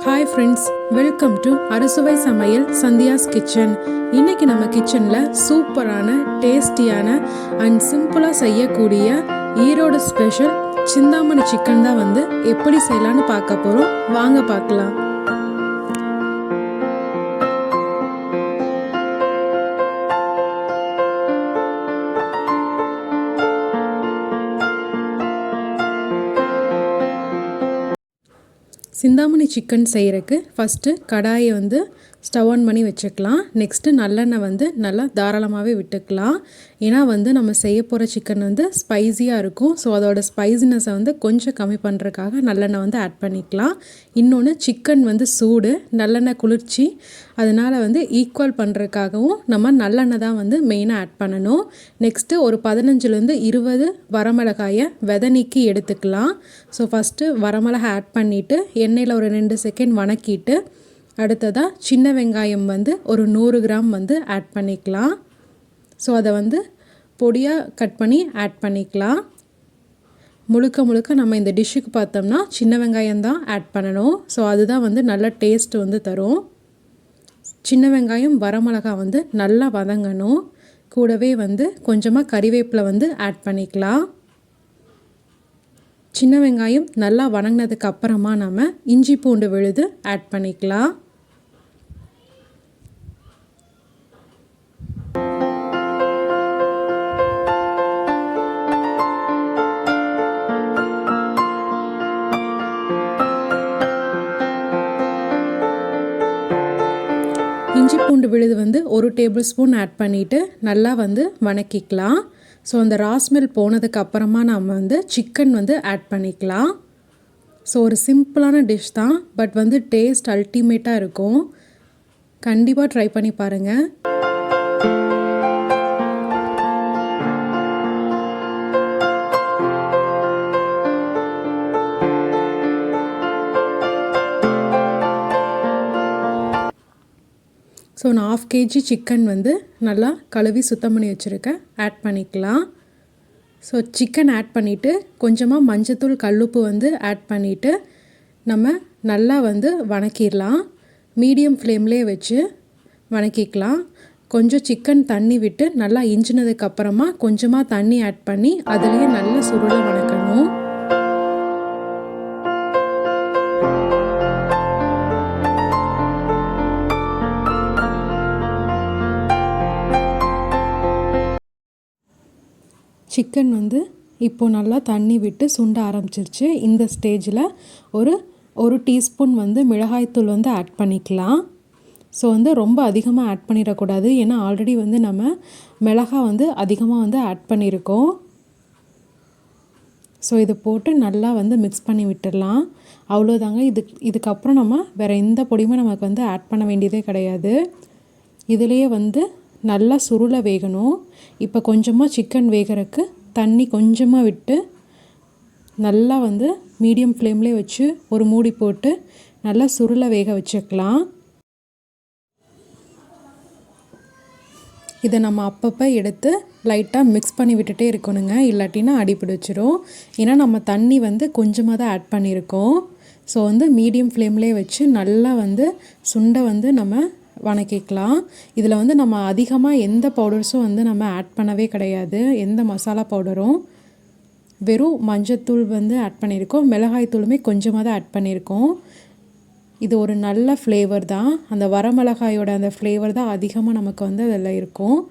Hi friends, welcome to அறுசுவை சமையல் Sandhya's kitchen. இன்றைக்கி நம்ம கிச்சனில் சூப்பரான டேஸ்டியான அண்ட் சிம்பிளாக செய்யக்கூடிய ஈரோடு ஸ்பெஷல் சிந்தாமணி சிக்கன் தான் எப்படி செய்யலான்னு பார்க்க போகிறோம். வாங்க பார்க்கலாம். சிந்தாமணி சிக்கன் செய்கிறதுக்கு ஃபஸ்ட்டு கடாயை ஸ்டவ் ஆன் பண்ணி வச்சுக்கலாம். நெக்ஸ்ட்டு நல்லெண்ணெய் நல்லா தாராளமாகவே விட்டுக்கலாம். ஏன்னா நம்ம செய்ய போகிற சிக்கன் ஸ்பைஸியாக இருக்கும். ஸோ அதோட ஸ்பைசினஸை கொஞ்சம் கம்மி பண்ணுறதுக்காக நல்லெண்ணெய் ஆட் பண்ணிக்கலாம். இன்னொன்று சிக்கன் சூடு, நல்லெண்ணெய் குளிர்ச்சி, அதனால் ஈக்குவல் பண்ணுறதுக்காகவும் நம்ம நல்லெண்ணெய் தான் மெயினாக ஆட் பண்ணணும். நெக்ஸ்ட்டு ஒரு 15-20 வரமிளகாயை விதை நீக்கி எடுத்துக்கலாம். ஸோ ஃபஸ்ட்டு வரமிளகா ஆட் பண்ணிவிட்டு எண்ணெயில் ஒரு 2 செகண்ட் வணக்கிட்டு அடுத்ததாக சின்ன வெங்காயம் ஒரு 100 கிராம் ஆட் பண்ணிக்கலாம். ஸோ அதை பொடியாக கட் பண்ணி ஆட் பண்ணிக்கலாம். முழுக்க நம்ம இந்த டிஷ்ஷுக்கு பார்த்தோம்னா சின்ன வெங்காயம் தான் ஆட் பண்ணணும். ஸோ அதுதான் நல்ல டேஸ்ட் தரும். சின்ன வெங்காயம் வரமிளகா நல்லா வதங்கணும். கூடவே கொஞ்சமாக கறிவேப்பிலை ஆட் பண்ணிக்கலாம். சின்ன வெங்காயம் நல்லா வணங்கினதுக்கு அப்புறமா நம்ம இஞ்சி பூண்டு விழுது ஆட் பண்ணிக்கலாம். இஞ்சி பூண்டு விழுது 1 டேபிள் ஸ்பூன் ஆட் பண்ணிவிட்டு நல்லா வணக்கிக்கலாம். ஸோ அந்த ராஸ்மெல் போனதுக்கு அப்புறமா நம்ம சிக்கன் ஆட் பண்ணிக்கலாம். ஸோ ஒரு சிம்பிளான டிஷ் தான், பட் டேஸ்ட் அல்டிமேட்டாக இருக்கும். கண்டிப்பாக ட்ரை பண்ணி பாருங்கள். ஸோ நான் 1/2 kg சிக்கன் நல்லா கழுவி சுத்தம் பண்ணி வச்சுருக்கேன். ஆட் பண்ணிக்கலாம். ஸோ சிக்கன் ஆட் பண்ணிவிட்டு கொஞ்சமாக மஞ்சத்தூள், கல்லுப்பு ஆட் பண்ணிவிட்டு நம்ம நல்லா வணக்கிடலாம். மீடியம் ஃப்ளேம்லேயே வச்சு வணக்கிக்கலாம். கொஞ்சம் சிக்கன் தண்ணி விட்டு நல்லா இஞ்சினதுக்கப்புறமா கொஞ்சமாக தண்ணி ஆட் பண்ணி அதுலேயே நல்லா சுருள வணக்கணும். சிக்கன் இப்போது நல்லா தண்ணி விட்டு சுண்ட ஆரம்பிச்சிருச்சு. இந்த ஸ்டேஜில் ஒரு டீஸ்பூன் மிளகாய்த்தூள் ஆட் பண்ணிக்கலாம். ஸோ ரொம்ப அதிகமாக ஆட் பண்ணிடக்கூடாது. ஏன்னா ஆல்ரெடி நம்ம மிளகாய் அதிகமாக ஆட் பண்ணியிருக்கோம். ஸோ இது போட்டு நல்லா மிக்ஸ் பண்ணி விட்டுடலாம். அவ்வளோதாங்க. இதுக்கப்புறம் நம்ம வேறு எந்த பொடியுமே நமக்கு ஆட் பண்ண வேண்டியதே கிடையாது. இதுலேயே நல்லா சுருள வேகணும். இப்போ கொஞ்சமாக சிக்கன் வேகிறதுக்கு தண்ணி கொஞ்சமாக விட்டு நல்லா மீடியம் ஃப்ளேம்லேயே வச்சு ஒரு மூடி போட்டு நல்லா சுருள வேக வச்சுக்கலாம். இதை நம்ம அப்பப்போ எடுத்து லைட்டாக மிக்ஸ் பண்ணி விட்டுட்டே இருக்கணுங்க. இல்லாட்டினா அடிப்பிடிச்சிரும். ஏன்னா நம்ம தண்ணி கொஞ்சமாக தான் ஆட் பண்ணியிருக்கோம். ஸோ மீடியம் ஃப்ளேம்லேயே வச்சு நல்லா சுண்டை நம்ம வணக்கிக்கலாம். இதில் நம்ம அதிகமாக எந்த பவுடர்ஸும் நம்ம ஆட் பண்ணவே கிடையாது. எந்த மசாலா பவுடரும், வெறும் மஞ்சத்தூள் ஆட் பண்ணியிருக்கோம். மிளகாய் தூளுமே கொஞ்சமாக தான் ஆட் பண்ணியிருக்கோம். இது ஒரு நல்ல ஃப்ளேவர் தான். அந்த வரமிளகாயோட அந்த ஃப்ளேவர் தான் அதிகமாக நமக்கு அதில் இருக்கும்.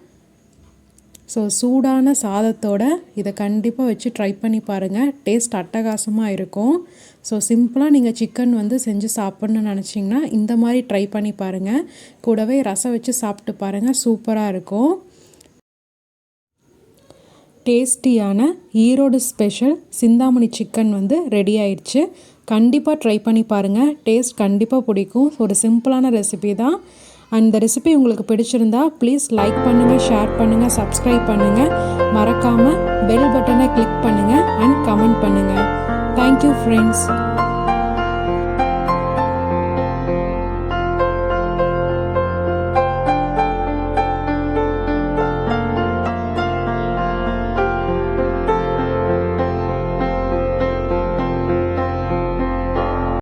ஸோ சூடான சாதத்தோடு இதை கண்டிப்பாக வச்சு ட்ரை பண்ணி பாருங்கள். டேஸ்ட் அட்டகாசமாக இருக்கும். ஸோ சிம்பிளாக நீங்கள் சிக்கன் செஞ்சு சாப்பிட்ணுன்னு நினச்சிங்கன்னா இந்த மாதிரி ட்ரை பண்ணி பாருங்கள். கூடவே ரசம் வச்சு சாப்பிட்டு பாருங்கள், சூப்பராக இருக்கும். டேஸ்டியான Erode special Chintamani chicken ready ஆயிடுச்சு. கண்டிப்பாக ட்ரை பண்ணி பாருங்கள். டேஸ்ட் கண்டிப்பாக பிடிக்கும். ஒரு சிம்பிளான ரெசிபி தான். அந்த ரெசிபி உங்களுக்கு பிடிச்சிருந்தா ப்ளீஸ் லைக் பண்ணுங்கள், ஷேர் பண்ணுங்கள், சப்ஸ்கிரைப் பண்ணுங்கள். மறக்காமல் பெல் பட்டனை கிளிக் பண்ணுங்கள் அண்ட் கமெண்ட் பண்ணுங்கள். Thank you friends.